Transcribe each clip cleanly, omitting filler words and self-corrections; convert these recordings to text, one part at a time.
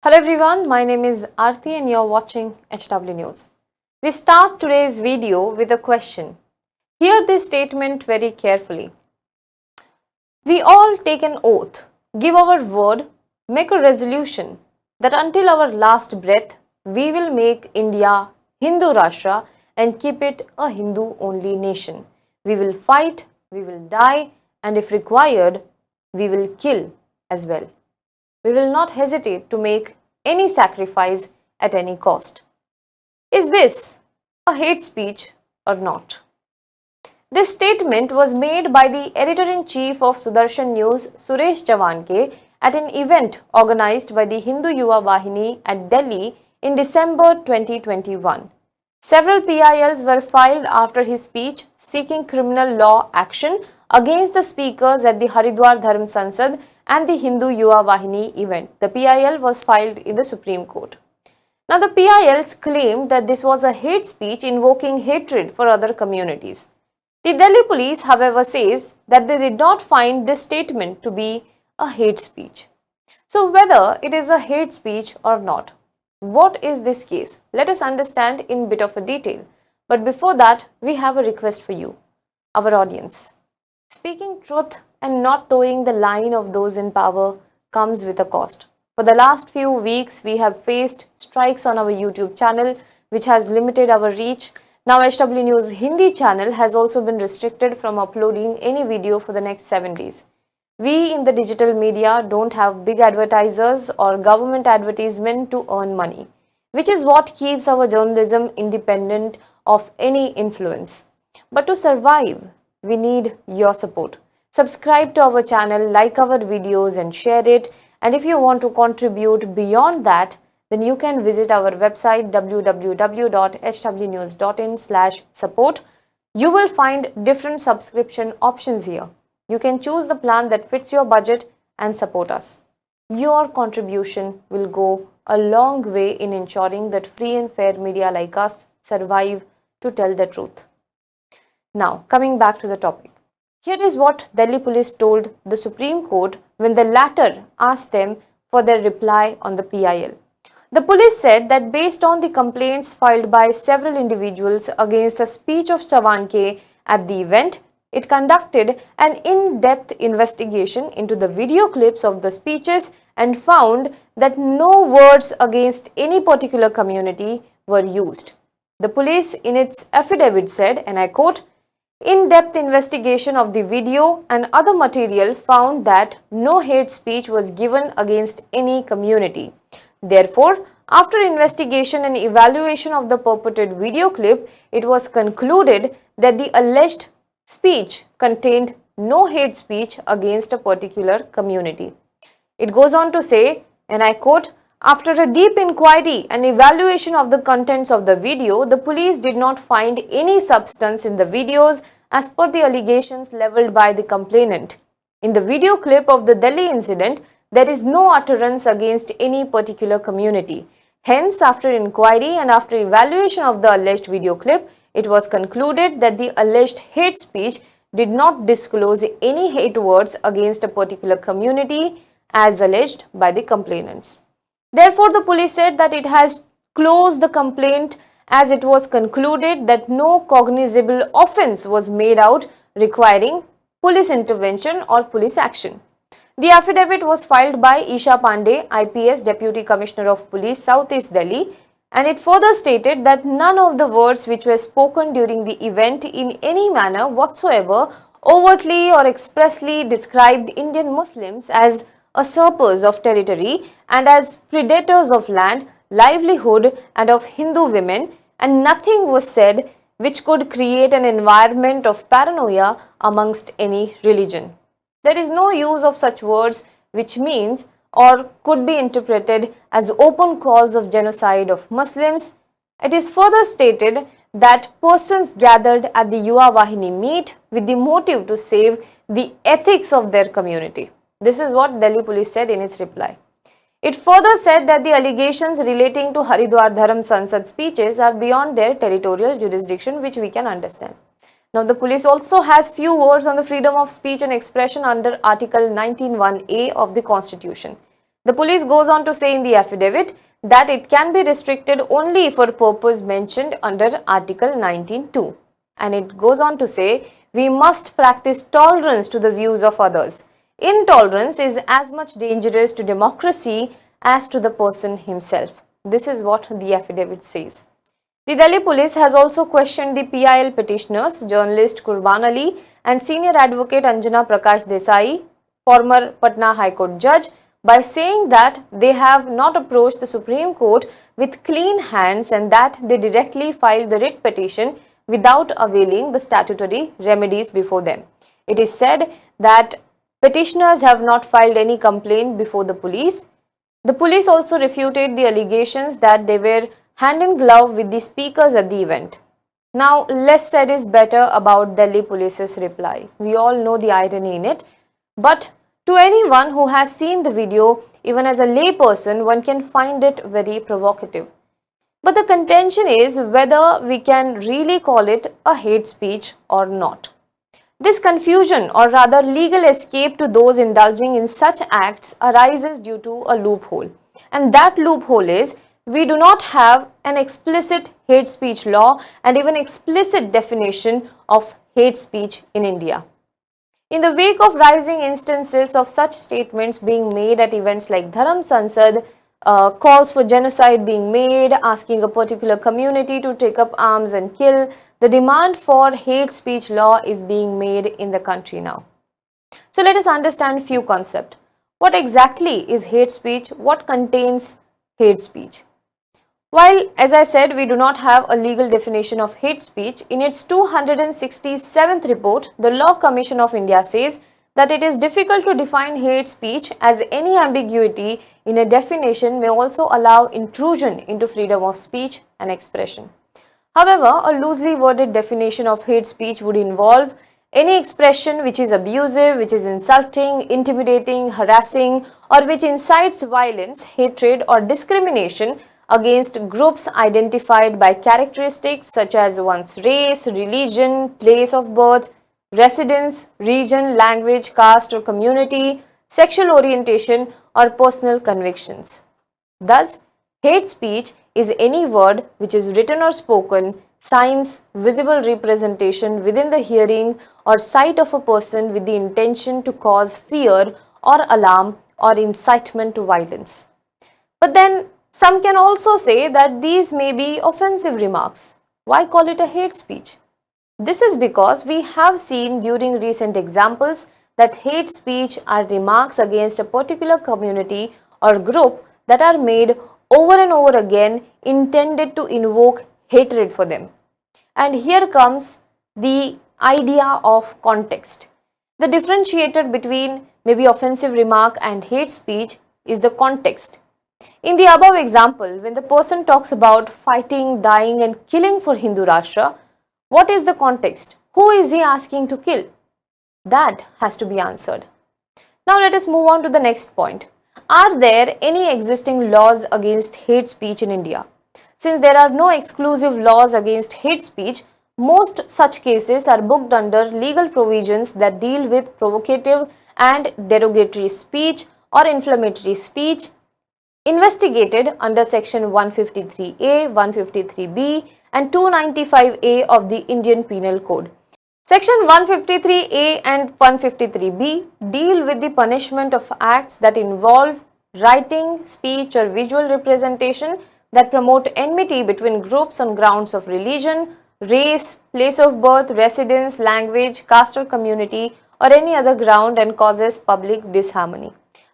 Hello everyone, my name is Arti and you're watching HW News. We start today's video with a question. Hear this statement very carefully. We all take an oath, give our word, make a resolution that until our last breath, we will make India Hindu Rashtra and keep it a Hindu-only nation. We will fight, we will die, and if required, we will kill as well. We will not hesitate to make any sacrifice at any cost. Is this a hate speech or not? This statement was made by the editor-in-chief of Sudarshan News, Suresh Chvanke, at an event organized by the Hindu Yuva Vahini at Delhi in December 2021. Several PILs were filed after his speech seeking criminal law action against the speakers at the Haridwar Dharam Sansad and the Hindu Yuva Vahini event. The PIL was filed in the Supreme Court. Now, the PILs claimed that this was a hate speech invoking hatred for other communities. The Delhi police, however, says that they did not find this statement to be a hate speech. So, whether it is a hate speech or not, what is this case? Let us understand in bit of a detail. But before that, we have a request for you, our audience. Speaking truth and not towing the line of those in power comes with a cost. For the last few weeks, we have faced strikes on our YouTube channel, which has limited our reach. Now, HW News Hindi channel has also been restricted from uploading any video for the next 7 days. We in the digital media don't have big advertisers or government advertisement to earn money, which is what keeps our journalism independent of any influence. But to survive, we need your support. Subscribe to our channel, like our videos and share it. And if you want to contribute beyond that, then you can visit our website www.hwnews.in/support. You will find different subscription options here. You can choose the plan that fits your budget and support us. Your contribution will go a long way in ensuring that free and fair media like us survive to tell the truth. Now, coming back to the topic. Here is what Delhi police told the Supreme Court when the latter asked them for their reply on the PIL. The police said that based on the complaints filed by several individuals against the speech of Chavanke at the event, it conducted an in-depth investigation into the video clips of the speeches and found that no words against any particular community were used. The police in its affidavit said, and I quote, "In-depth investigation of the video and other material found that no hate speech was given against any community. Therefore, after investigation and evaluation of the purported video clip, it was concluded that the alleged speech contained no hate speech against a particular community." It goes on to say, and I quote, "After a deep inquiry and evaluation of the contents of the video, the police did not find any substance in the videos as per the allegations leveled by the complainant. In the video clip of the Delhi incident, there is no utterance against any particular community. Hence, after inquiry and after evaluation of the alleged video clip, it was concluded that the alleged hate speech did not disclose any hate words against a particular community as alleged by the complainants. Therefore, the police said that it has closed the complaint as it was concluded that no cognizable offence was made out requiring police intervention or police action." The affidavit was filed by Isha Pandey, IPS Deputy Commissioner of Police, South East Delhi, and it further stated that none of the words which were spoken during the event in any manner whatsoever overtly or expressly described Indian Muslims as usurpers of territory and as predators of land, livelihood and of Hindu women, and nothing was said which could create an environment of paranoia amongst any religion. There is no use of such words which means or could be interpreted as open calls of genocide of Muslims. It is further stated that persons gathered at the Yuva Vahini meet with the motive to save the ethics of their community. This is what Delhi police said in its reply. It further said that the allegations relating to Haridwar Dharam Sansad speeches are beyond their territorial jurisdiction, which we can understand. Now, the police also has few words on the freedom of speech and expression under Article 19(1)(a) of the Constitution. The police goes on to say in the affidavit that it can be restricted only for purpose mentioned under Article 19(2). And it goes on to say, we must practice tolerance to the views of others. Intolerance is as much dangerous to democracy as to the person himself. This is what the affidavit says. The Delhi police has also questioned the PIL petitioners, journalist Qurban Ali and senior advocate Anjana Prakash Desai, former Patna High Court judge, by saying that they have not approached the Supreme Court with clean hands and that they directly filed the writ petition without availing the statutory remedies before them. It is said that petitioners have not filed any complaint before the police. The police also refuted the allegations that they were hand in glove with the speakers at the event. Now, less said is better about Delhi police's reply. We all know the irony in it, but to anyone who has seen the video, even as a layperson, one can find it very provocative. But the contention is whether we can really call it a hate speech or not. This confusion, or rather legal escape to those indulging in such acts, arises due to a loophole. And that loophole is we do not have an explicit hate speech law and even explicit definition of hate speech in India. In the wake of rising instances of such statements being made at events like Dharam Sansad, calls for genocide being made, asking a particular community to take up arms and kill, the demand for hate speech law is being made in the country now. So let us understand few concepts. What exactly is hate speech? What contains hate speech? While, as I said, we do not have a legal definition of hate speech, in its 267th report, the Law Commission of India says that it is difficult to define hate speech, as any ambiguity in a definition may also allow intrusion into freedom of speech and expression. However, a loosely worded definition of hate speech would involve any expression which is abusive, which is insulting, intimidating, harassing, or which incites violence, hatred, or discrimination against groups identified by characteristics such as one's race, religion, place of birth, residence, region, language, caste or community, sexual orientation or personal convictions. Thus, hate speech is any word which is written or spoken, signs, visible representation within the hearing or sight of a person with the intention to cause fear or alarm or incitement to violence. But then, some can also say that these may be offensive remarks. Why call it a hate speech? This is because we have seen during recent examples that hate speech are remarks against a particular community or group that are made over and over again intended to invoke hatred for them. And here comes the idea of context. The differentiator between maybe offensive remark and hate speech is the context. In the above example, when the person talks about fighting, dying and killing for Hindu Rashtra, what is the context? Who is he asking to kill? That has to be answered. Now let us move on to the next point. Are there any existing laws against hate speech in India? Since there are no exclusive laws against hate speech, most such cases are booked under legal provisions that deal with provocative and derogatory speech or inflammatory speech, investigated under section 153A, 153B and 295A of the Indian Penal Code. Section 153A and 153B deal with the punishment of acts that involve writing, speech or visual representation that promote enmity between groups on grounds of religion, race, place of birth, residence, language, caste or community or any other ground and causes public disharmony.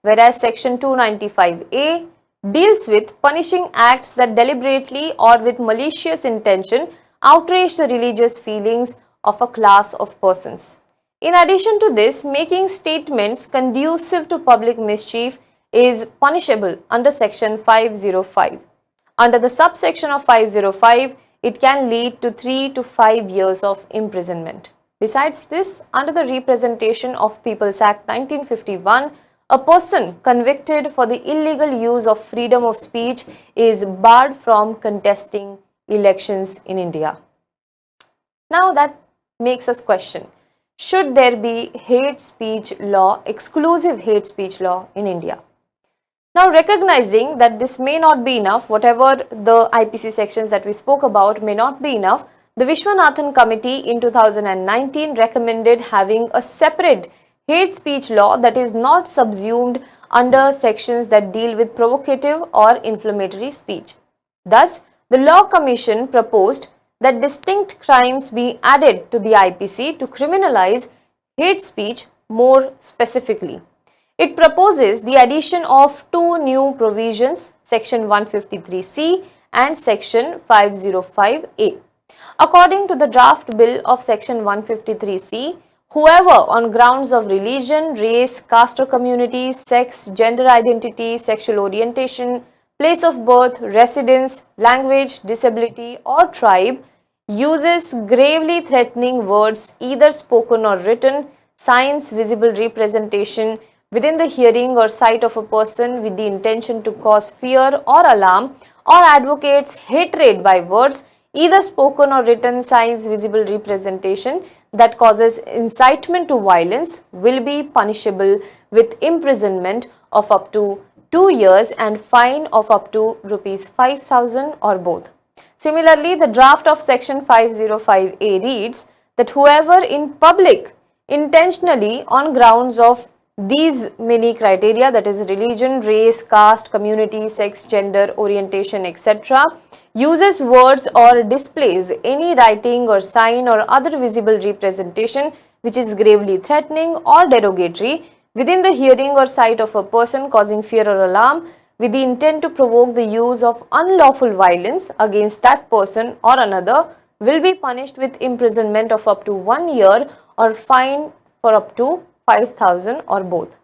Whereas section 295A deals with punishing acts that deliberately or with malicious intention outrage the religious feelings of a class of persons. In addition to this, making statements conducive to public mischief is punishable under section 505. Under the subsection of 505, it can lead to 3 to 5 years of imprisonment. Besides this, under the Representation of People's Act 1951, a person convicted for the illegal use of freedom of speech is barred from contesting elections in India. Now that makes us question, should there be hate speech law, exclusive hate speech law in India? Now, recognizing that this may not be enough, whatever the IPC sections that we spoke about may not be enough, the Vishwanathan Committee in 2019 recommended having a separate hate speech law that is not subsumed under sections that deal with provocative or inflammatory speech. Thus, the Law Commission proposed that distinct crimes be added to the IPC to criminalize hate speech more specifically. It proposes the addition of two new provisions, Section 153C and Section 505A. According to the draft bill of Section 153C, whoever on grounds of religion, race, caste or community, sex, gender identity, sexual orientation, place of birth, residence, language, disability or tribe uses gravely threatening words, either spoken or written, signs, visible representation, within the hearing or sight of a person with the intention to cause fear or alarm, or advocates hatred by words, either spoken or written, signs, visible representation that causes incitement to violence, will be punishable with imprisonment of up to 2 years and fine of up to rupees 5,000 or both. Similarly, the draft of Section 505A reads that whoever in public intentionally on grounds of these many criteria, that is religion, race, caste, community, sex, gender, orientation, etc., uses words or displays any writing or sign or other visible representation which is gravely threatening or derogatory within the hearing or sight of a person causing fear or alarm with the intent to provoke the use of unlawful violence against that person or another will be punished with imprisonment of up to 1 year or fine for up to 5,000 or both.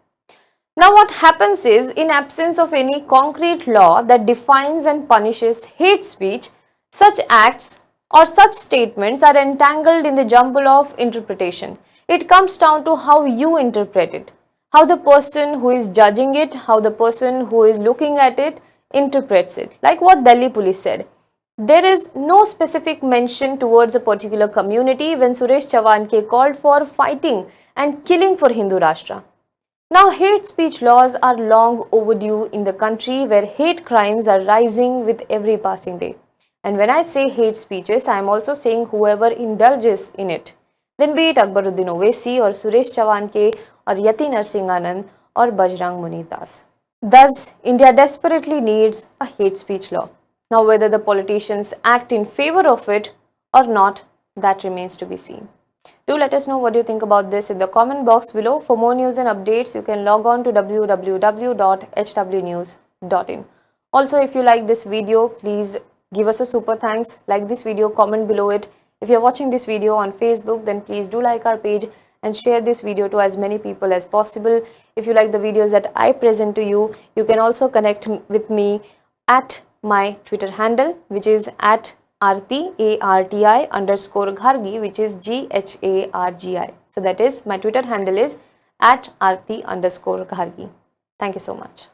Now what happens is, in absence of any concrete law that defines and punishes hate speech, such acts or such statements are entangled in the jumble of interpretation. It comes down to how you interpret it, how the person who is judging it, how the person who is looking at it interprets it. Like what Delhi police said, there is no specific mention towards a particular community when Suresh Chvanke called for fighting and killing for Hindu Rashtra. Now, hate speech laws are long overdue in the country where hate crimes are rising with every passing day. And when I say hate speeches, I am also saying whoever indulges in it. Then be it Akbaruddin Owaisi or Suresh Chavanke or Yati Narsinganand or Bajrang Munidas. Thus, India desperately needs a hate speech law. Now, whether the politicians act in favor of it or not, that remains to be seen. Do let us know what you think about this in the comment box below. For more news and updates, you can log on to www.hwnews.in. Also, if you like this video, please give us a super thanks. Like this video, comment below it. If you're watching this video on Facebook, then please do like our page and share this video to as many people as possible. If you like the videos that I present to you, you can also connect with me at my Twitter handle, which is at Arti, ARTI _Ghargi, which is GHARGI. So that is, my Twitter handle is at Arti _Ghargi. Thank you so much.